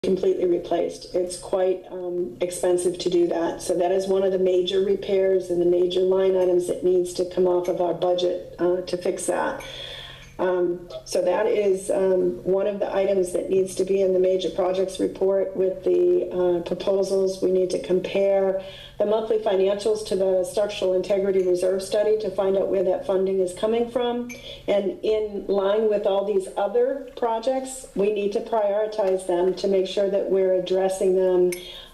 completely replaced. It's quite expensive to do that. So that is one of the major repairs and the major line items that needs to come off of our budget to fix that. So that is one of the items that needs to be in the major projects report with the proposals. We need to compare the monthly financials to the structural integrity reserve study to find out where that funding is coming from. And in line with all these other projects, we need to prioritize them to make sure that we're addressing them,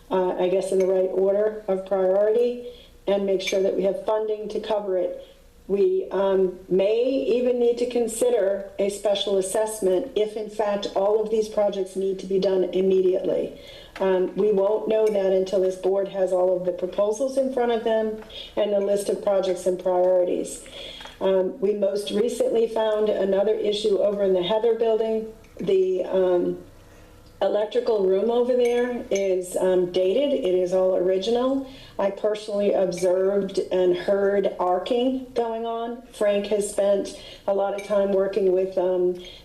I guess, in the right order of priority, and make sure that we have funding to cover it. We may even need to consider a special assessment if, in fact, all of these projects need to be done immediately. We won't know that until this board has all of the proposals in front of them and the list of projects and priorities. We most recently found another issue over in the Heather building. The electrical room over there is dated. It is all original. I personally observed and heard arcing going on. Frank has spent a lot of time working with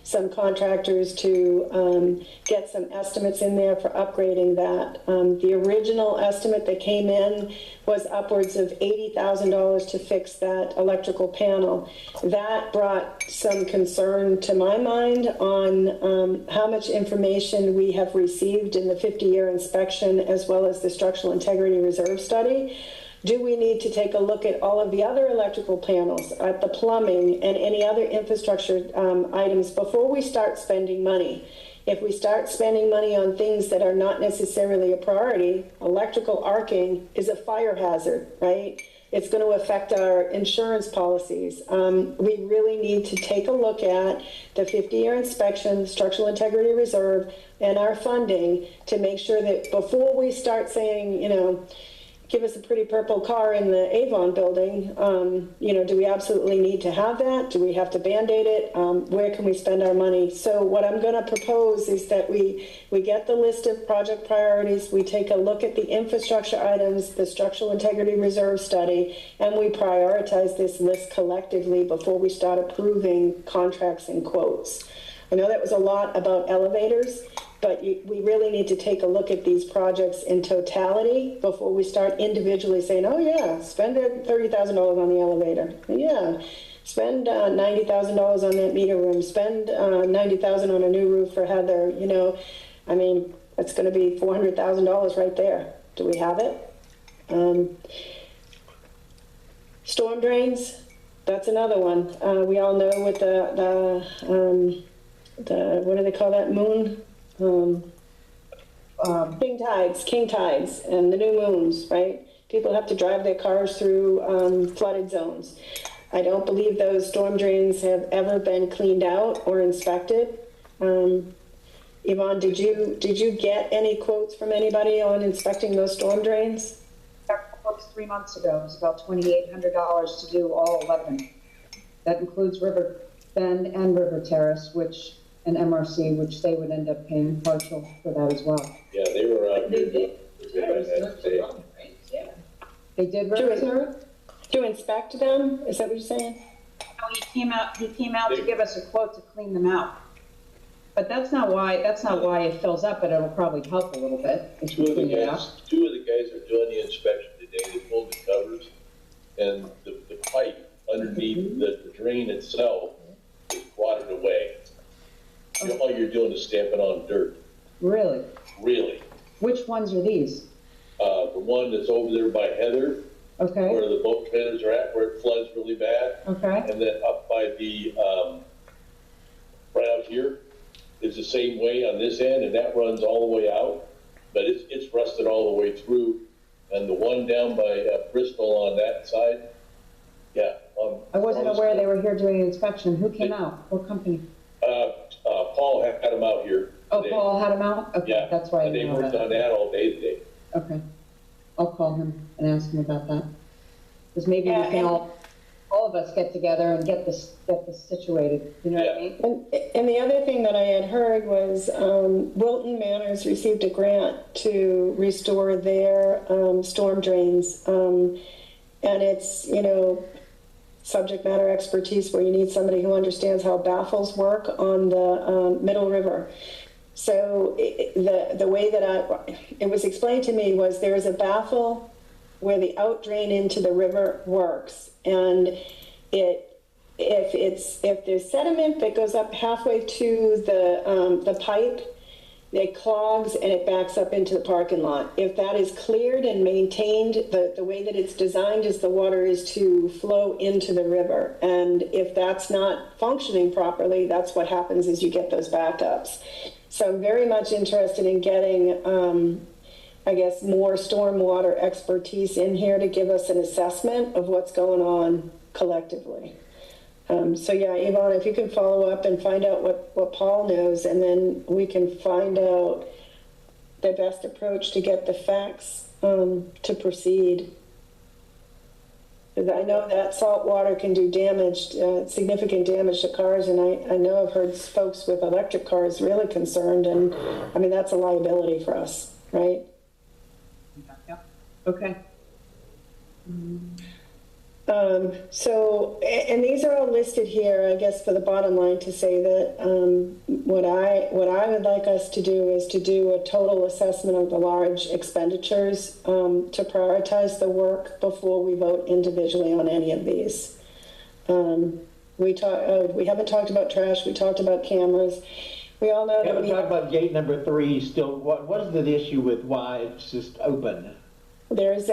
some contractors to get some estimates in there for upgrading that. The original estimate that came in was upwards of $80,000 to fix that electrical panel. That brought some concern to my mind on how much information we have received in the 50-year inspection as well as the structural integrity reserve study. Do we need to take a look at all of the other electrical panels, at the plumbing and any other infrastructure items before we start spending money? If we start spending money on things that are not necessarily a priority, electrical arcing is a fire hazard, right? It's going to affect our insurance policies. We really need to take a look at the 50-year inspection, structural integrity reserve, and our funding to make sure that before we start saying, you know, give us a pretty purple car in the Avon building, you know, do we absolutely need to have that? Do we have to Band-Aid it? Where can we spend our money? So what I'm going to propose is that we get the list of project priorities, we take a look at the infrastructure items, the structural integrity reserve study, and we prioritize this list collectively before we start approving contracts and quotes. I know that was a lot about elevators, but we really need to take a look at these projects in totality before we start individually saying, oh yeah, spend $30,000 on the elevator. Yeah, spend $90,000 on that meter room, spend $90,000 on a new roof for Heather. You know, I mean, it's going to be $400,000 right there. Do we have it? Storm drains, that's another one. We all know with the what do they call that, moon? King tides and the new moons, right? People have to drive their cars through flooded zones. I don't believe those storm drains have ever been cleaned out or inspected. Yvonne, did you get any quotes from anybody on inspecting those storm drains? Got quotes 3 months ago. It was about $2,800 to do all 11. That includes River Bend and River Terrace, which and MRC, which they would end up paying partial for that as well. Yeah, they were out They here. did. Right? Yeah. They did River Terrace? To inspect them? Is that what you're saying? No, he came out to give us a quote to clean them out. But that's not why it fills up, but it'll probably help a little bit if you clean it out. Two of the guys are doing the inspection today. They pulled the covers, and the pipe underneath the drain itself is rotted away. All you're doing is stamping on dirt. Really? Really. Which ones are these? The one that's over there by Heather, Okay. where the boat trailers are at, where it floods really bad. Okay. And then up by the, right out here, is the same way on this end, and that runs all the way out. But it's rusted all the way through. And the one down by Bristol on that side, yeah. I wasn't aware they were here doing an inspection. Who came out? What company? Paul had them out here. Oh, today. Paul had him out? Okay, Yeah, that's why I and they didn't know worked that. on that all day today. Okay. I'll call him and ask him about that. Because maybe we can all of us get together and get this situated. You know what I mean? And the other thing that I had heard was Wilton Manors received a grant to restore their storm drains. And it's, you know, subject matter expertise where you need somebody who understands how baffles work on the Middle River. So the way that it was explained to me was there is a baffle where the outdrain into the river works, and if there's sediment that goes up halfway to the pipe, it clogs and it backs up into the parking lot. If that is cleared and maintained, the way that it's designed is the water is to flow into the river. And if that's not functioning properly, that's what happens is you get those backups. So I'm very much interested in getting, I guess, more stormwater expertise in here to give us an assessment of what's going on collectively. So yeah, Yvonne, if you can follow up and find out what Paul knows, and then we can find out the best approach to get the facts to proceed. Because I know that salt water can do damage, significant damage to cars, and I know I've heard folks with electric cars really concerned, and I mean, that's a liability for us, right? Yeah. Okay. So, and these are all listed here, I guess, for the bottom line to say that what I would like us to do is to do a total assessment of the large expenditures to prioritize the work before we vote individually on any of these. We haven't talked about trash. We talked about cameras. We all know We that haven't talked about gate number 3 still. What is the issue with why it's just open? there's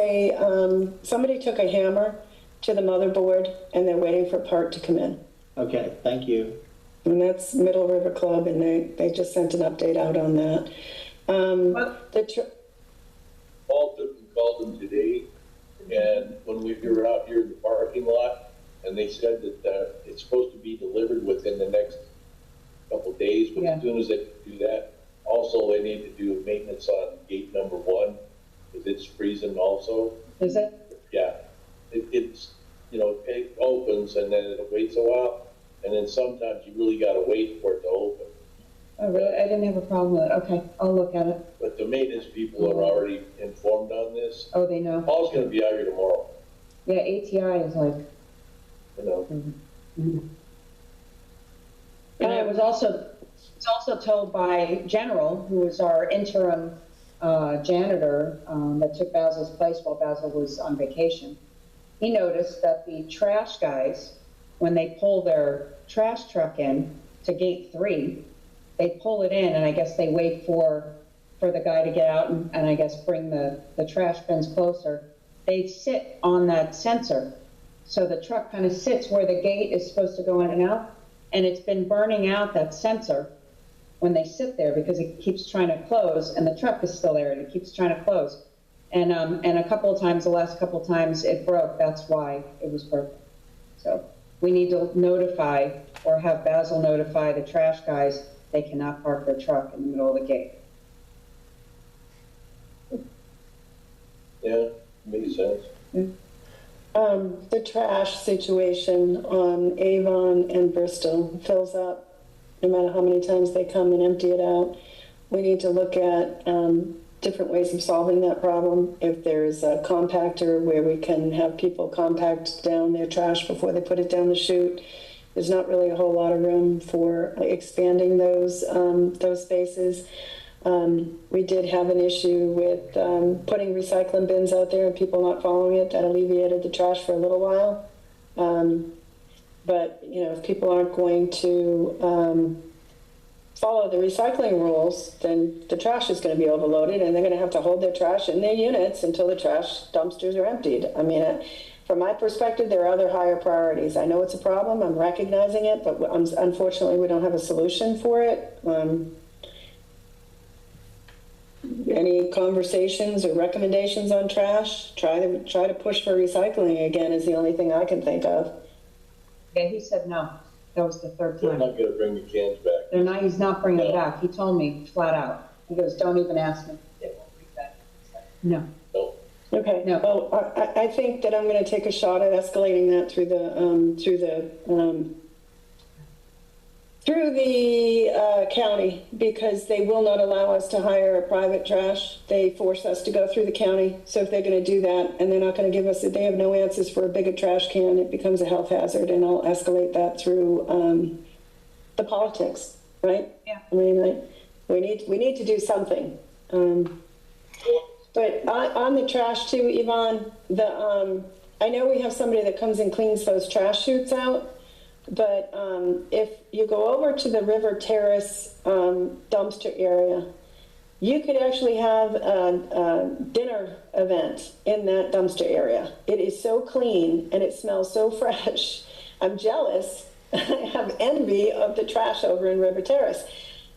somebody took a hammer to the motherboard, and they're waiting for a part to come in. Okay, thank you. And that's Middle River Club, and they just sent an update out on that. Paul took and called them today, and when we were out here in the parking lot, and they said that it's supposed to be delivered within the next couple of days, but as soon as they do that, also they need to do maintenance on gate number 1, because it's freezing also. Is it? Yeah, it's, you know, it opens and then it waits a while, and then sometimes you really gotta wait for it to open. Oh, really? I didn't have a problem with it. Okay, I'll look at it. But the maintenance people are already informed on this. Oh, they know. Paul's gonna be out here tomorrow, Yeah, ATI is like, you know. and I was also told by General, who was our interim janitor that took Basil's place while Basil was on vacation. He noticed that the trash guys, when they pull their trash truck in to gate 3, they pull it in, and I guess they wait for the guy to get out and I guess bring the trash bins closer. They sit on that sensor. So the truck kind of sits where the gate is supposed to go in and out, and it's been burning out that sensor when they sit there because it keeps trying to close, and the truck is still there and it keeps trying to close. And a couple of times, the last couple of times it broke, that's why it was broken. So we need to notify or have Basil notify the trash guys they cannot park their truck in the middle of the gate. Yeah, makes sense. The trash situation on Avon and Bristol fills up no matter how many times they come and empty it out. We need to look at different ways of solving that problem. If there's a compactor where we can have people compact down their trash before they put it down the chute, there's not really a whole lot of room for expanding those spaces. We did have an issue with putting recycling bins out there and people not following it. That alleviated the trash for a little while. But, you know, if people aren't going to follow the recycling rules, then the trash is going to be overloaded, and they're going to have to hold their trash in their units until the trash dumpsters are emptied. I mean, from my perspective, there are other higher priorities. I know it's a problem. I'm recognizing it, but unfortunately, we don't have a solution for it. Any conversations or recommendations on trash? Try to push for recycling again is the only thing I can think of. Yeah, he said no. That was the 3rd They're time. not gonna bring the cans back. They're not, he's not bringing it No. back. He told me flat out. He goes, don't even ask me. No. No, Okay. No. Well, I think that I'm going to take a shot at escalating that through the county, because they will not allow us to hire a private trash. They force us to go through the county. So if they're going to do that and they're not going to give us, if they have no answers for a bigger trash can, it becomes a health hazard, and I'll escalate that through the politics, right? Yeah. I mean, We need to do something. But on the trash too, Yvonne, I know we have somebody that comes and cleans those trash chutes out, but if you go over to the River Terrace dumpster area, you could actually have a dinner event in that dumpster area. It is so clean and it smells so fresh. I'm jealous. I have envy of the trash over in River Terrace.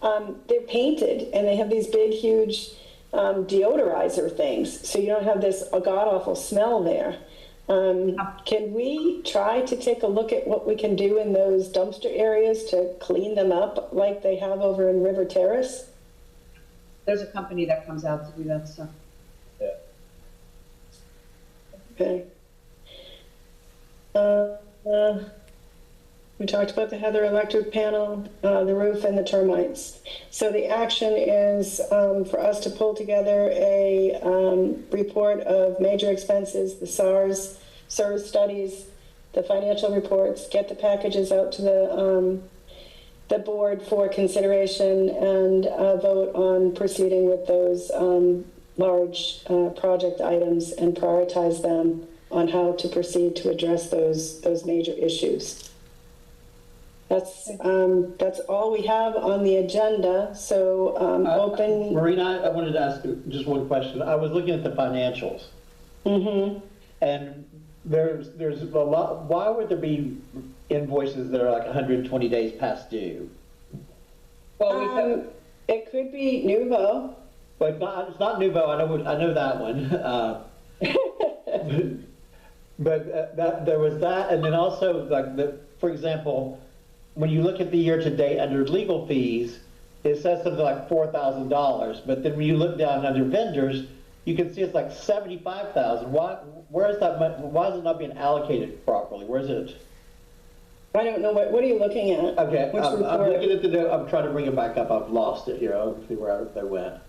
They're painted and they have these big, huge deodorizer things, so you don't have this god-awful smell there. Can we try to take a look at what we can do in those dumpster areas to clean them up like they have over in River Terrace? There's a company that comes out to do that stuff. Yeah. Okay. We talked about the Heather electric panel, the roof, and the termites. So the action is for us to pull together a report of major expenses, the SARS studies, the financial reports, get the packages out to the board for consideration, and vote on proceeding with those large project items and prioritize them on how to proceed to address those major issues. That's all we have on the agenda. So open. Marina, I wanted to ask you just one question. I was looking at the financials. Mm-hmm. And there's a lot. Why would there be invoices that are like 120 days past due? Well, it could be Nuvo. But it's not Nuvo. I know that one. But that there was that, and then also like for example, when you look at the year-to-date under legal fees, it says something like $4,000. But then when you look down under vendors, you can see it's like $75,000. Where is that money? Why is it not being allocated properly? Where is it? I don't know. What are you looking at? Okay, Which I'm report? looking at I'm trying to bring it back up. I've lost it here. I'll see where they went.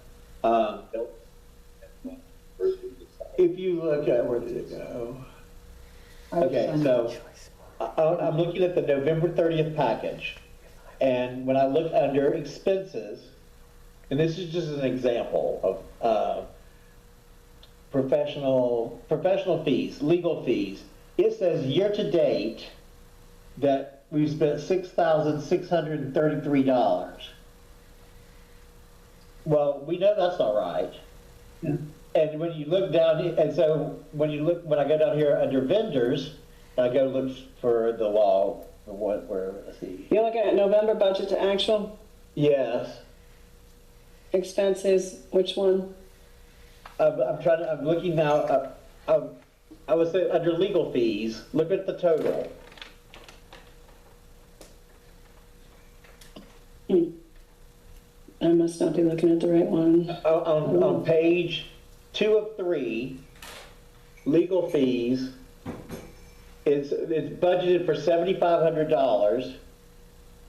If you look at, where did it go? Okay, so I'm looking at the November 30th package, and when I look under expenses, and this is just an example of professional fees, legal fees, it says year-to-date that we've spent $6,633. Well, we know that's not right. Yeah. And when you look down, and so when I go down here under vendors, and I go look for the law, let's see. You're looking at November budget to actual Yes. expenses. Which one? I'm looking now, I would say under legal fees, look at the total. I must not be looking at the right one. On page 2 of 3, legal fees, it's budgeted for $7,500.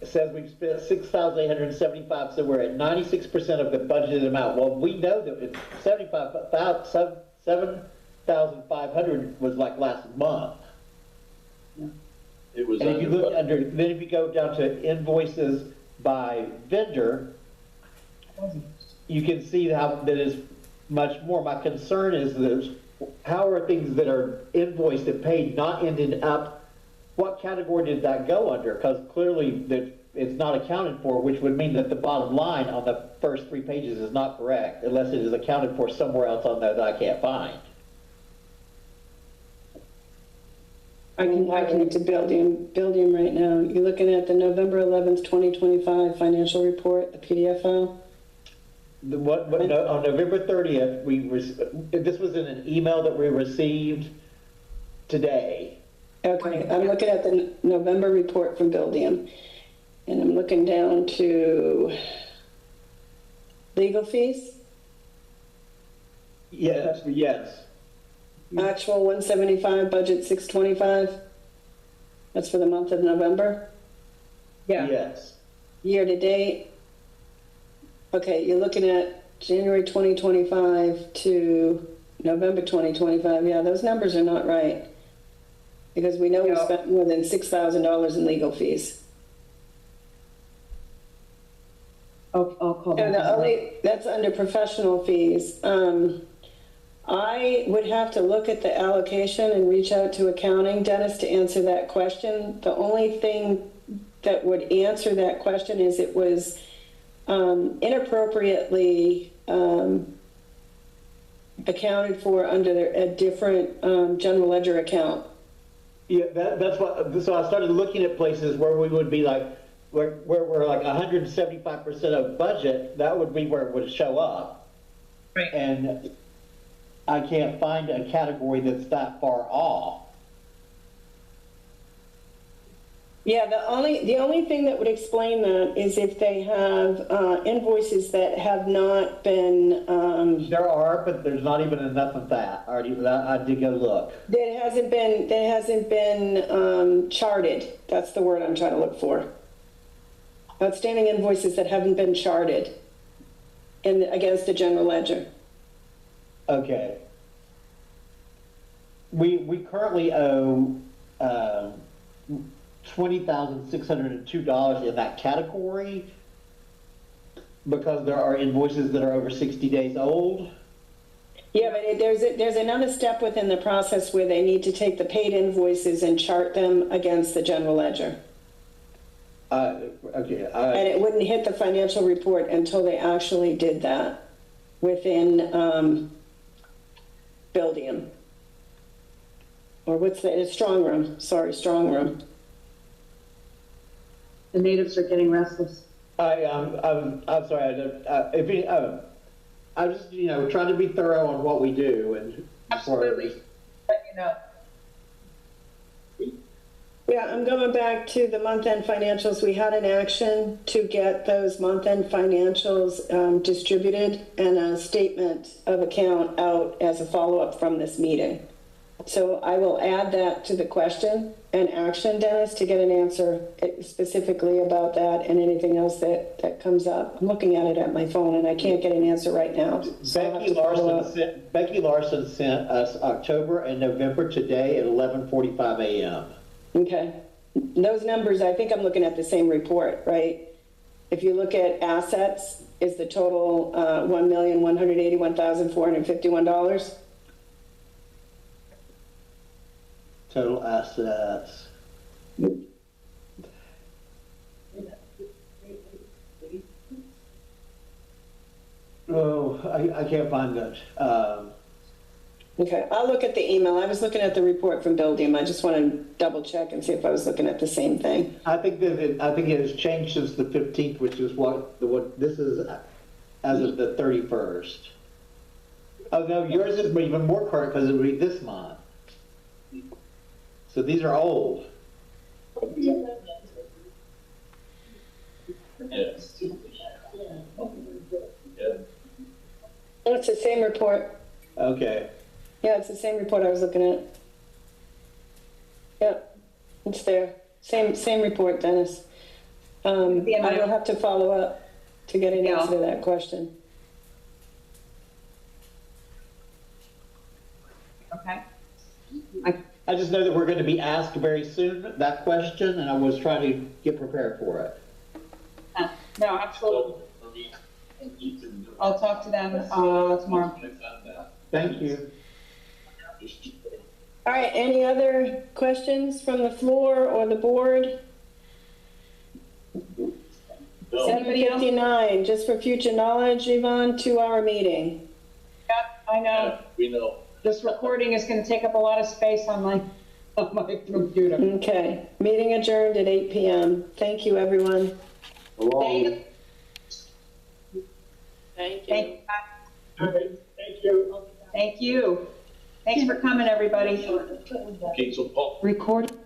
It says we've spent $6,875, so we're at 96% of the budgeted amount. Well, we know that it's $7,500 was like last month. It was And if you look under, then if you go down to invoices by vendor, you can see how that is much more. My concern is that how are things that are invoiced and paid not ending up, what category did that go under? Because clearly that it's not accounted for, which would mean that the bottom line on the first 3 pages is not correct, unless it is accounted for somewhere else on there that I can't find. I can get to Buildium right now. You're looking at the November 11th, 2025 financial report, the PDF file. On November 30th, this was in an email that we received today. Okay, I'm looking at the November report from Buildium, and I'm looking down to legal fees. Yes. Actual 175, budget 625. That's for the month of November. Yeah. Yes. Year to date. Okay, you're looking at January 2025 to November 2025. Yeah, those numbers are not right. Because we know we No. spent more than $6,000 in legal fees. I'll call And them. that's under professional fees. I would have to look at the allocation and reach out to accounting, Dennis, to answer that question. The only thing that would answer that question is it was inappropriately accounted for under a different general ledger account. Yeah, that's what, so I started looking at places where we would be like, where we're like 175% of budget, that would be where it would show up. Right. And I can't find a category that's that far off. Yeah, the only thing that would explain that is if they have invoices that have not been, There are, but there's not even enough of that. I did go look. that hasn't been charted. That's the word I'm trying to look for. Outstanding invoices that haven't been charted against the general ledger. Okay. We currently owe $20,602 in that category because there are invoices that are over 60 days old. Yeah, but there's another step within the process where they need to take the paid invoices and chart them against the general ledger. Okay. And it wouldn't hit the financial report until they actually did that within Buildium. Or what's that? It's Strong Room. Sorry, Strong Room. The natives are getting restless. I'm sorry. I'm just trying to be thorough on what we do and Absolutely. Let you know. Yeah, I'm going back to the month-end financials. We had an action to get those month-end financials distributed and a statement of account out as a follow-up from this meeting. So I will add that to the question and action, Dennis, to get an answer specifically about that and anything else that comes up. I'm looking at it at my phone and I can't get an answer right now. So I'll have to follow up. Becky Larson sent us October and November today at 11:45 a.m. Okay. Those numbers, I think I'm looking at the same report, right? If you look at assets, is the total $1,181,451? Total assets. Oh, I can't find that. Okay, I'll look at the email. I was looking at the report from Buildium. I just want to double check and see if I was looking at the same thing. I think it has changed since the 15th, which is what this is as of the 31st. Oh no, yours is even more current because it would be this month. So these are old. Yes. Yeah. Oh, it's the same report. Okay. Yeah, it's the same report I was looking at. Yep, it's there. Same report, Dennis. I will have to follow up to get an answer to that question. Okay. I just know that we're going to be asked very soon that question, and I was trying to get prepared for it. No, absolutely. I'll talk to them tomorrow. Thank you. All right, any other questions from the floor or the board? No. 7:59, just for future knowledge, Yvonne, 2-hour meeting. Yep, I know. Yeah, we know. This recording is going to take up a lot of space on my computer. Okay, meeting adjourned at 8 p.m. Thank you, everyone. Thank you. Thank Thank you. Thank you. Thank you. Thanks for coming, everybody. Okay, so Paul. Recording.